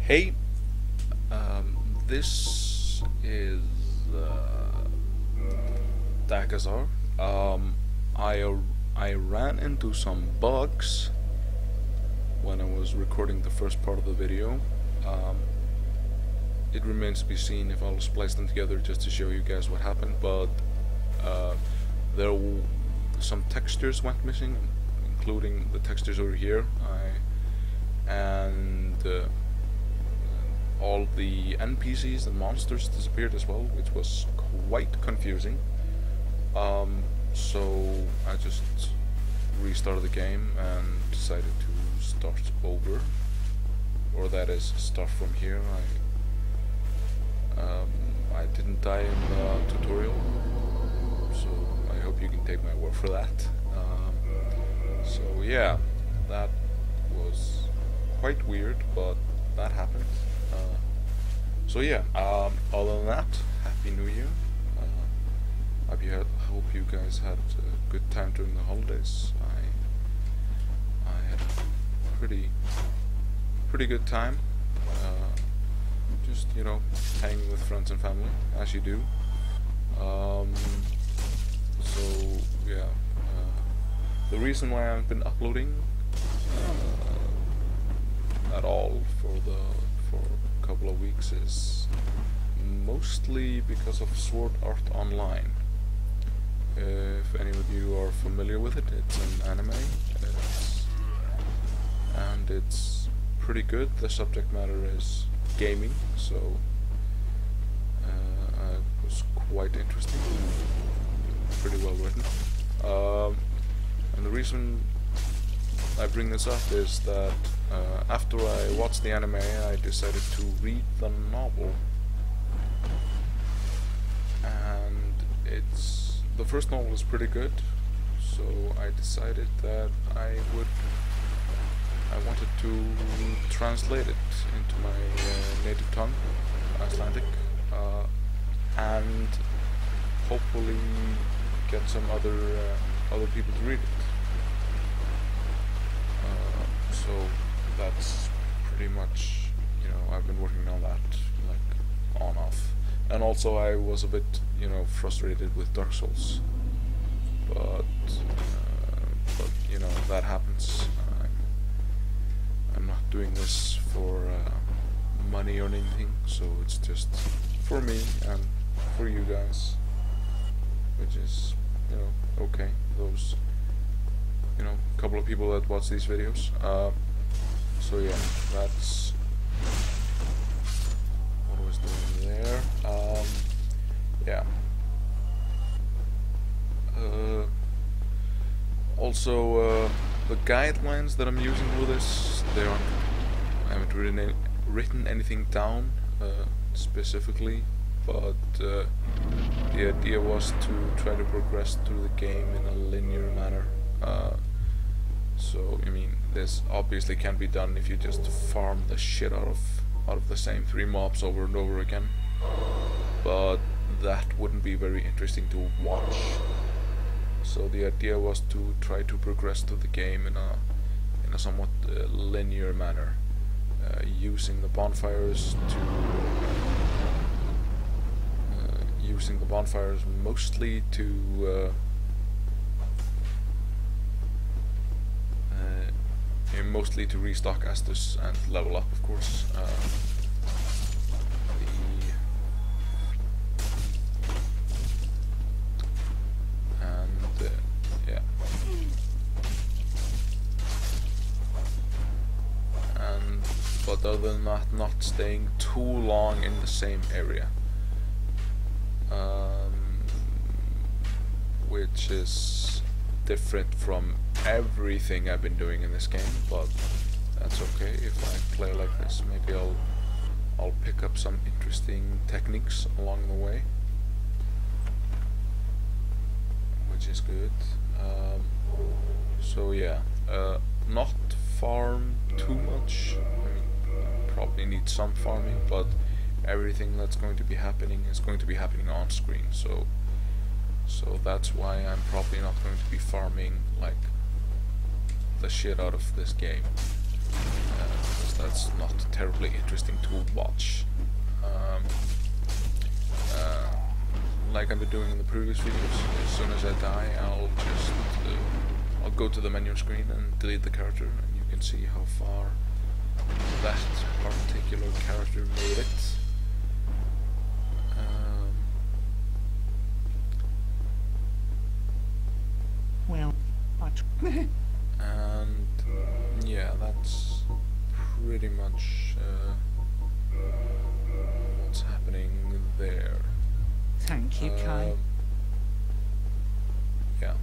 Hey, this is Dakazar. I ran into some bugs when I was recording the first part of the video. It remains to be seen if I'll splice them together just to show you guys what happened, but some textures went missing, including the textures over here. All the NPCs and monsters disappeared as well, which was quite confusing. So I just restarted the game and decided to start over, or that is, start from here. I didn't die in the tutorial, so I hope you can take my word for that. So yeah, that was quite weird, but that happened. So yeah, other than that, Happy New Year. Hope you guys had a good time during the holidays. I had a pretty good time. Just, you know, hanging with friends and family, as you do. So yeah, the reason why I haven't been uploading at all for a couple of weeks is mostly because of Sword Art Online. If any of you are familiar with it, it's an anime, and it's pretty good. The subject matter is gaming, so it was quite interesting, pretty well written. And the reason I bring this up is that after I watched the anime, I decided to read the novel, and the first novel is pretty good, so I decided that I wanted to translate it into my native tongue, Icelandic, and hopefully get some other people to read it. So that's pretty much, you know, I've been working on that, like, on off. And also I was a bit, you know, frustrated with Dark Souls, but you know, that happens. I'm not doing this for money or anything, so it's just for me and for you guys, which is, you know, okay. Those, you know, couple of people that watch these videos. So yeah, that's what I was doing there. Yeah. Also, the guidelines that I'm using for this, I haven't written anything down specifically, but the idea was to try to progress through the game in a linear manner. So I mean, this obviously can be done if you just farm the shit out of the same 3 mobs over and over again, but that wouldn't be very interesting to watch. So the idea was to try to progress through the game in a somewhat linear manner, using the bonfires mostly to restock Estus and level up, of course. Yeah. But other than that, not staying too long in the same area, which is different from everything I've been doing in this game, but that's okay. If I play like this, maybe I'll pick up some interesting techniques along the way, which is good. So yeah, not farm too much. I mean, probably need some farming, but everything that's going to be happening is going to be happening on screen, so that's why I'm probably not going to be farming like the shit out of this game. that's not terribly interesting to watch. Like I've been doing in the previous videos, as soon as I die, I'll go to the menu screen and delete the character, and you can see how far that particular character made it. Well, what? And yeah, that's pretty much what's happening there. Thank you, Kai. Yeah,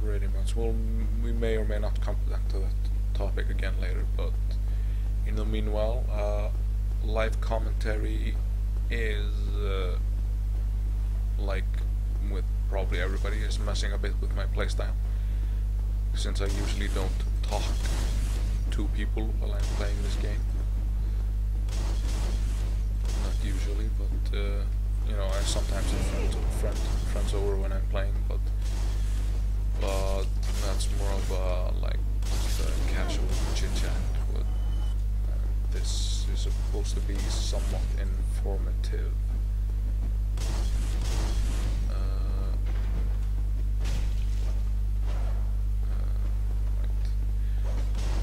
pretty much. Well, we may or may not come back to that topic again later, but in the meanwhile, live commentary is like with probably everybody, is messing a bit with my playstyle, since I usually don't talk to people while I'm playing this game. Not usually, but you know, I sometimes have friends over when I'm playing, but that's more of a like just a casual chit chat. But this is supposed to be somewhat informative.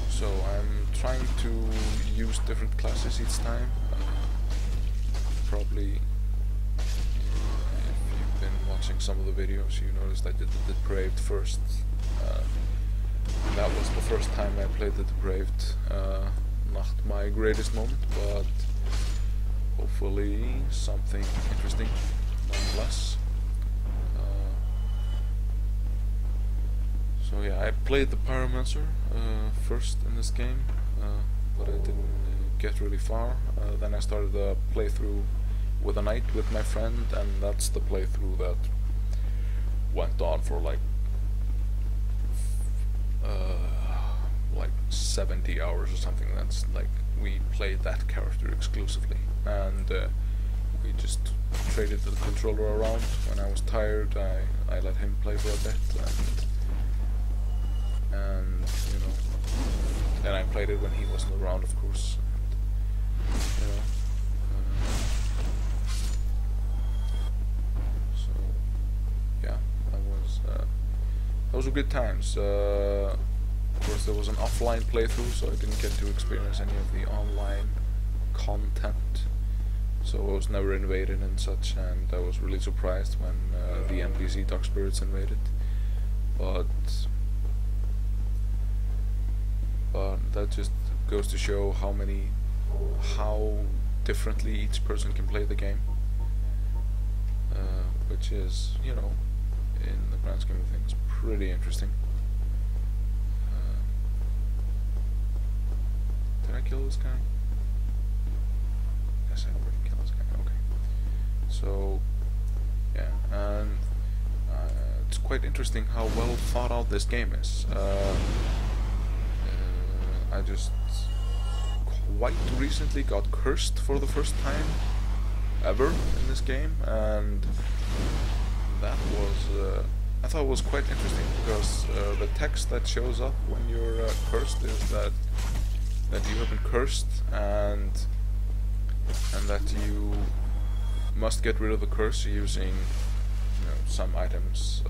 So I'm trying to use different classes each time. Probably, if you've been watching some of the videos, you noticed I did the Depraved first. That was the first time I played the Depraved. Not my greatest moment, but hopefully something interesting nonetheless. So yeah, I played the Pyromancer first in this game, but I didn't get really far. Then I started a playthrough with a knight with my friend, and that's the playthrough that went on for like 70 hours or something. That's like, we played that character exclusively, and we just traded the controller around. When I was tired, I let him play for a bit, and you know, then I played it when he wasn't around, of course. And, you know, so yeah, those were good times. Of course, there was an offline playthrough, so I didn't get to experience any of the online content. So I was never invaded and such, and I was really surprised when the NPC Dark Spirits invaded. But that just goes to show how differently each person can play the game, which is, you know, in the grand scheme of things, pretty interesting. Did I kill this guy? Yes, I already killed this guy. Okay. So yeah, and it's quite interesting how well thought out this game is. I just quite recently got cursed for the first time ever in this game, and that was I thought it was quite interesting, because the text that shows up when you're cursed is that you have been cursed, and that you must get rid of the curse using, you know, some items.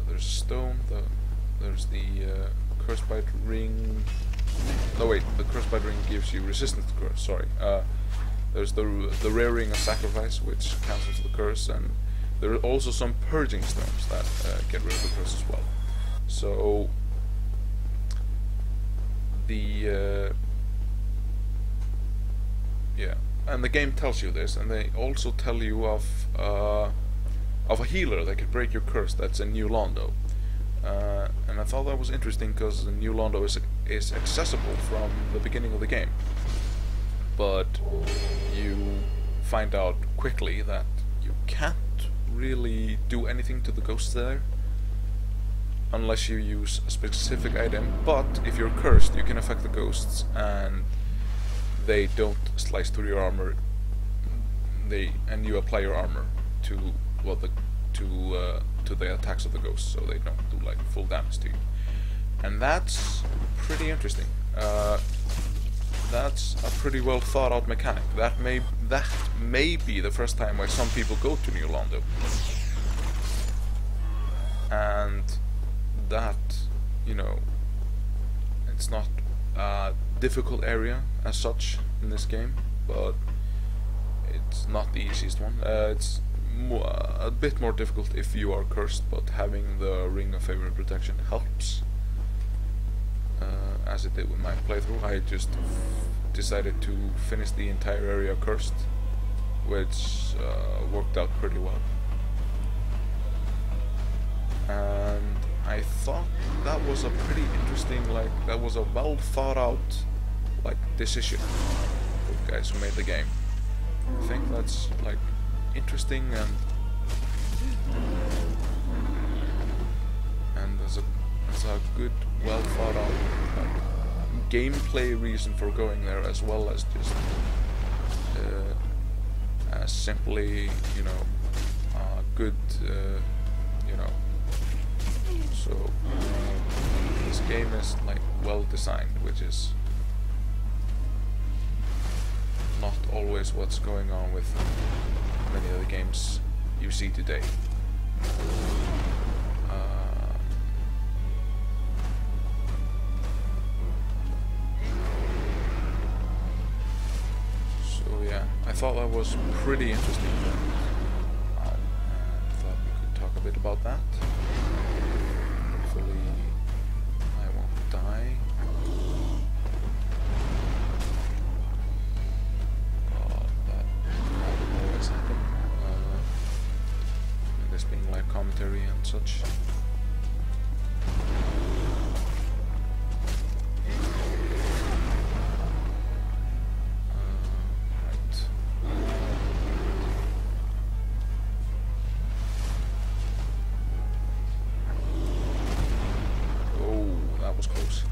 There's stone, there's the curse bite ring. No wait, the curse bite ring gives you resistance to curse, sorry. There's the rare ring of sacrifice, which cancels the curse, and there are also some purging stones that get rid of the curse as well. So yeah, and the game tells you this, and they also tell you of a healer that can break your curse. That's a new Londo, and I thought that was interesting, because the new Londo is accessible from the beginning of the game, but you find out quickly that you can't really do anything to the ghosts there unless you use a specific item. But if you're cursed, you can affect the ghosts, and they don't slice through your armor. And you apply your armor to, well, to the attacks of the ghosts, so they don't do like full damage to you. And that's pretty interesting. That's a pretty well thought out mechanic. That may be the first time where some people go to New Londo. And that, you know, it's not a difficult area as such in this game, but it's not the easiest one. It's a bit more difficult if you are cursed, but having the Ring of Favor and Protection helps. As it did with my playthrough, I just decided to finish the entire area cursed, which worked out pretty well. And I thought that was a pretty interesting, like, that was a well thought out, like, decision for the guys who made the game. I think that's, like, interesting, and there's a good, well thought out, like, gameplay reason for going there, as well as just as simply, you know, good, you know. So this game is like well designed, which is not always what's going on with many of the games you see today. So yeah, I thought that was pretty interesting, and thought we could talk a bit about that. Hopefully I won't die. That will always happen. This being live commentary and such. Close.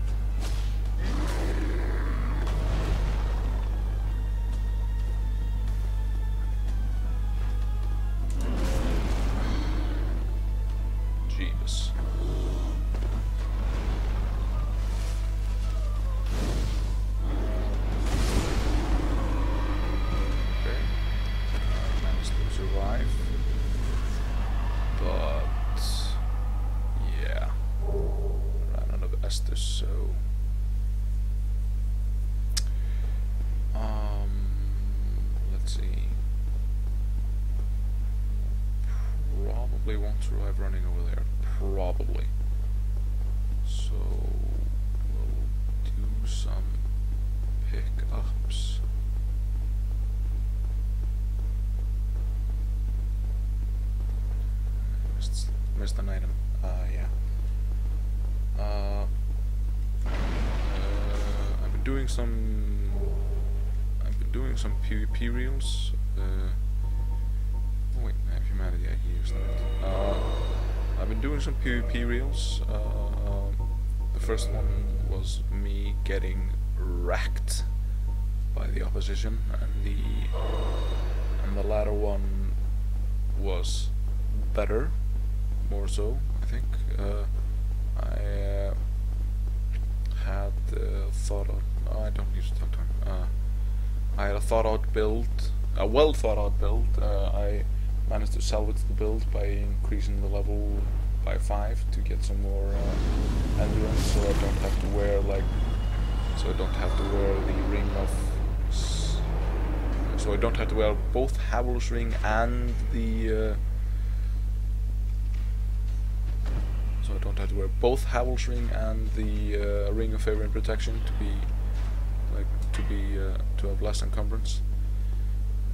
Jeebus. Okay. I managed to survive. But yeah. Estus, so let's see. Probably won't survive running over there. Probably. So we'll do some pickups. Missed an item. Yeah. I've been doing some PvP reels. Oh wait, I have humanity. I can use that. I've been doing some PvP reels. The first one was me getting wrecked by the opposition, and the latter one was better, more so, I think. I had thought out. Oh, I don't need to talk to him. I had a thought out build, a well thought out build. I managed to salvage the build by increasing the level by 5 to get some more endurance, so I don't have to wear the ring of. So I don't have to wear both Havel's ring and the. So I don't have to wear both Havel's ring and the Ring of Favor and Protection to have less encumbrance.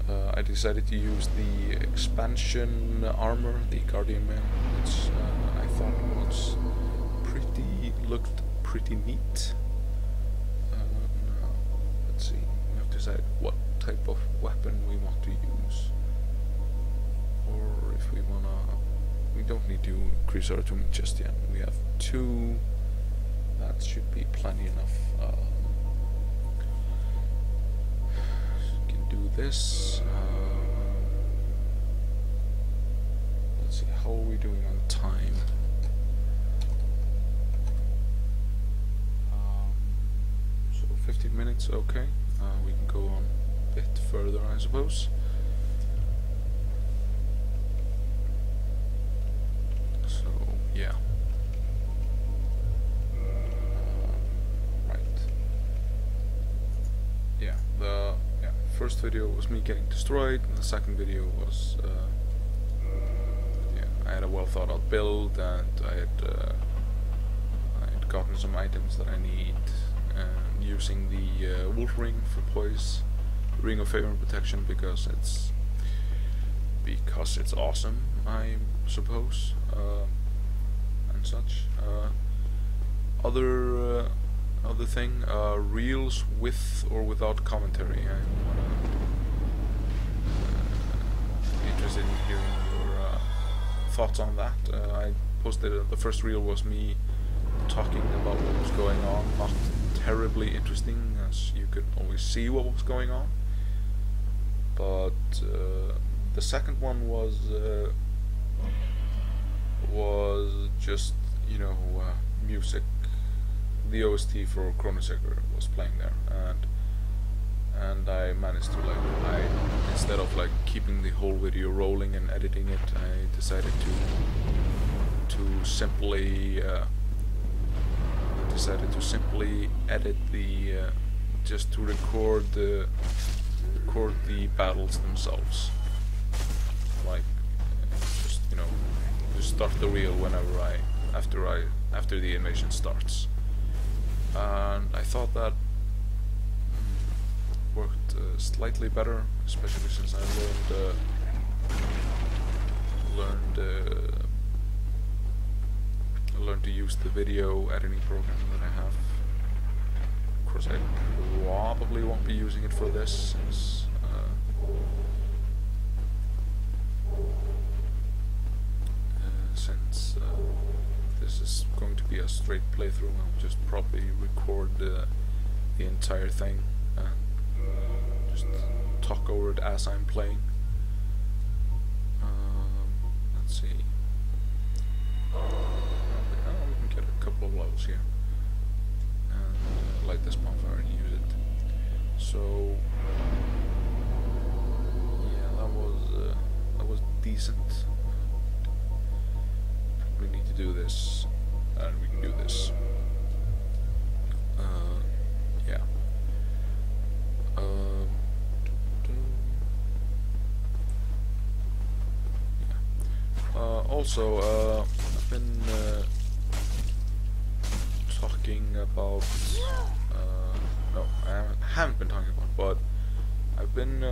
I decided to use the expansion armor, the Guardian Mail, which I thought looked pretty neat. Now, let's see. We have to decide what type of weapon we want to use, or if we wanna. We don't need to increase our attunement just yet. We have 2. That should be plenty enough. Can do this. Let's see. how are we doing on time? So 15 minutes, okay. We can go on a bit further, I suppose. So, yeah. Right. Yeah, the first video was me getting destroyed, and the second video was I had a well thought out build, and I had gotten some items that I need, using the wolf ring for poise, ring of favor and protection, because it's awesome, I suppose, and such. Other thing, reels with or without commentary. I'm interested in hearing your thoughts on that. I posted the first reel was me talking about what was going on. Not terribly interesting, as you could always see what was going on. But the second one was just, you know, music. The OST for Chrono Trigger was playing there, and I managed to, like, instead of like keeping the whole video rolling and editing it, I decided to simply edit the just to record the battles themselves, like just, you know, just start the reel whenever after the animation starts. And I thought that worked slightly better, especially since I learned to use the video editing program that I have. Of course, I probably won't be using it for this, since this is going to be a straight playthrough. I'll just probably record the entire thing and just talk over it as I'm playing. Let's see. Okay, we can get a couple of levels here and light this bonfire and use it. So yeah, that was decent. We need to do this, and we can do this. Yeah. Also, I've been talking about. No, I haven't been talking about, but I've been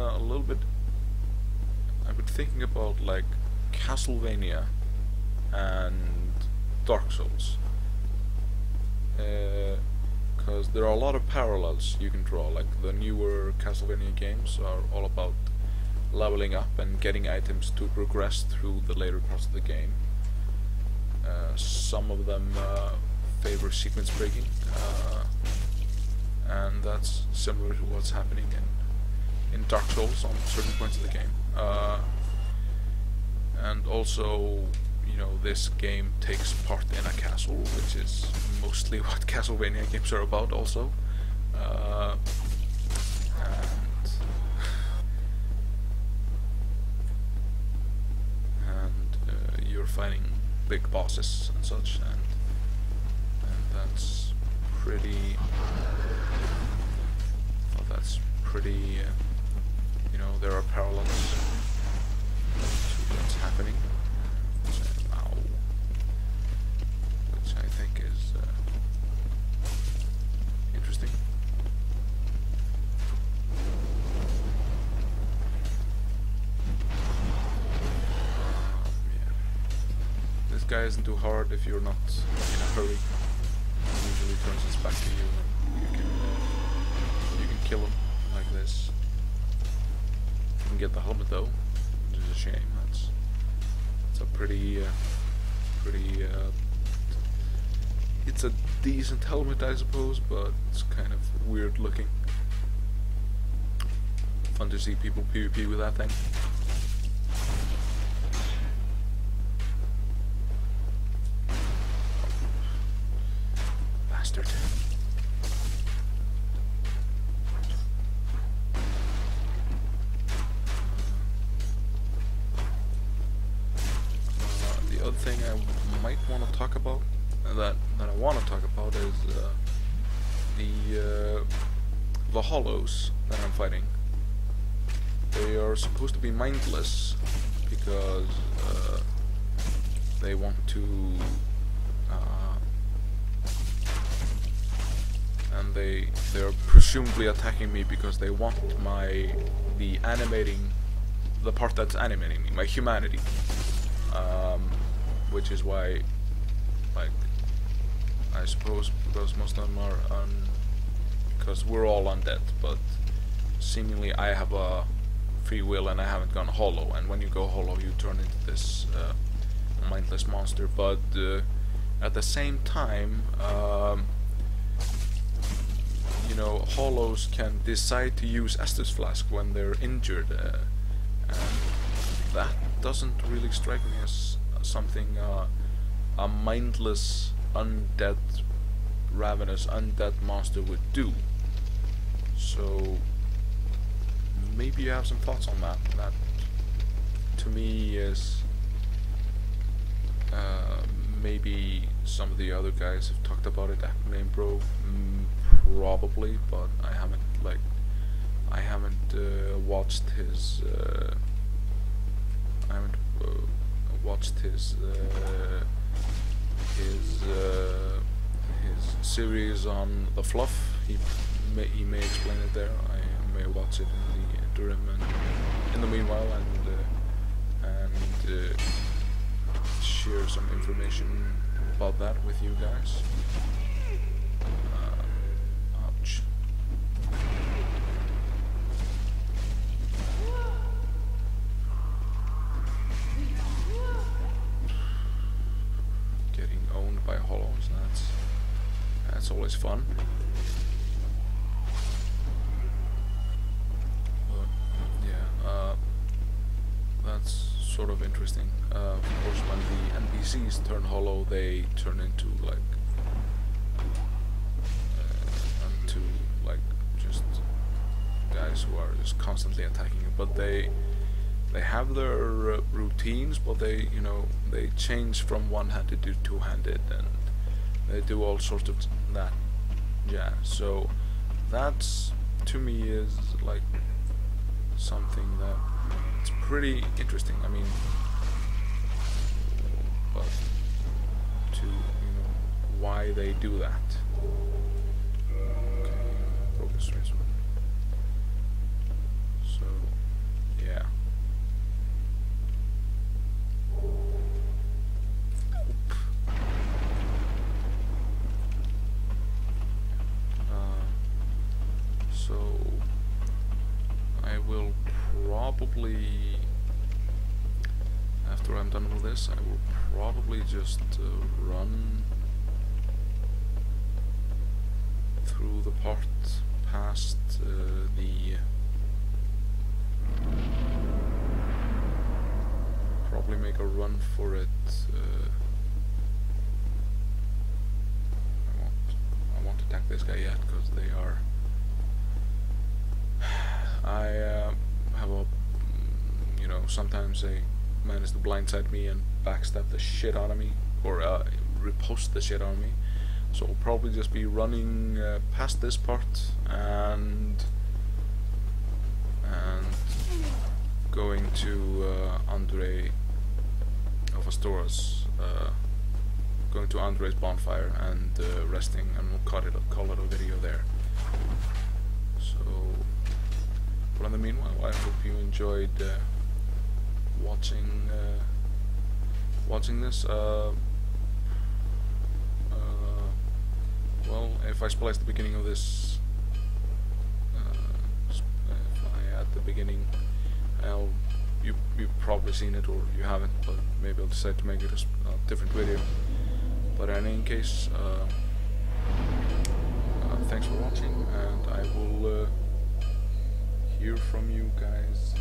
I've been thinking about, like, Castlevania and Dark Souls, because there are a lot of parallels you can draw. Like, the newer Castlevania games are all about leveling up and getting items to progress through the later parts of the game. Some of them favor sequence breaking, and that's similar to what's happening in Dark Souls on certain points of the game. And also, you know, this game takes part in a castle, which is mostly what Castlevania games are about also. And you're fighting big bosses and such, and that's pretty. Well, that's pretty. You know, there are parallels to what's happening. Which I think is interesting. Yeah. This guy isn't too hard if you're not in a hurry. He usually turns his back to you, and you can kill him like this. You can get the helmet though, which is a shame. It's a pretty it's a decent helmet, I suppose, but it's kind of weird looking. Fun to see people PvP with that thing. thing I might want to talk about, that I want to talk about, is the hollows that I'm fighting. They are supposed to be mindless because they want to, and they're presumably attacking me because they want the part that's animating me, my humanity, which is why, like, I suppose because most of them are because we're all undead, but seemingly I have a free will and I haven't gone hollow, and when you go hollow you turn into this mindless monster. But at the same time, you know, hollows can decide to use Estus Flask when they're injured, and that doesn't really strike me as something a mindless undead, ravenous undead monster would do. So maybe you have some thoughts on that. That to me is maybe some of the other guys have talked about it. Name Bro, probably, but I haven't watched his his series on the fluff. He may explain it there. I may watch it in the interim and in the meanwhile, and share some information about that with you guys. Ouch. Getting owned by hollows, that's always fun. But yeah, that's sort of interesting. Of course, when the NPCs turn hollow, they turn into just guys who are just constantly attacking you. But they have their routines, but they change from one-handed to two-handed, and they do all sorts of that. Yeah, so that's, to me, is like something that it's pretty interesting. I mean, but to why they do that. Okay, broken strange one. So yeah. So I will probably, after I'm done with this, I will probably just run through the part past probably make a run for it. I won't attack this guy yet because they are. I have a, sometimes they manage to blindside me and backstab the shit out of me, or riposte the shit out of me. So we'll probably just be running past this part and going to Andre of Astora's, going to Andre's bonfire and resting, and we'll call it a video there. So, but in the meanwhile, I hope you enjoyed watching this. Well, if I splice the beginning of this, if I add the beginning, you've probably seen it, or you haven't, but maybe I'll decide to make it a different video. But in any case, thanks for watching, and I will hear from you guys,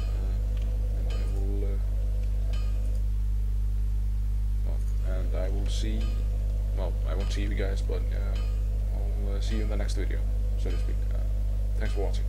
and I will see. Well, I won't see you guys, but I'll see you in the next video, so to speak. Thanks for watching.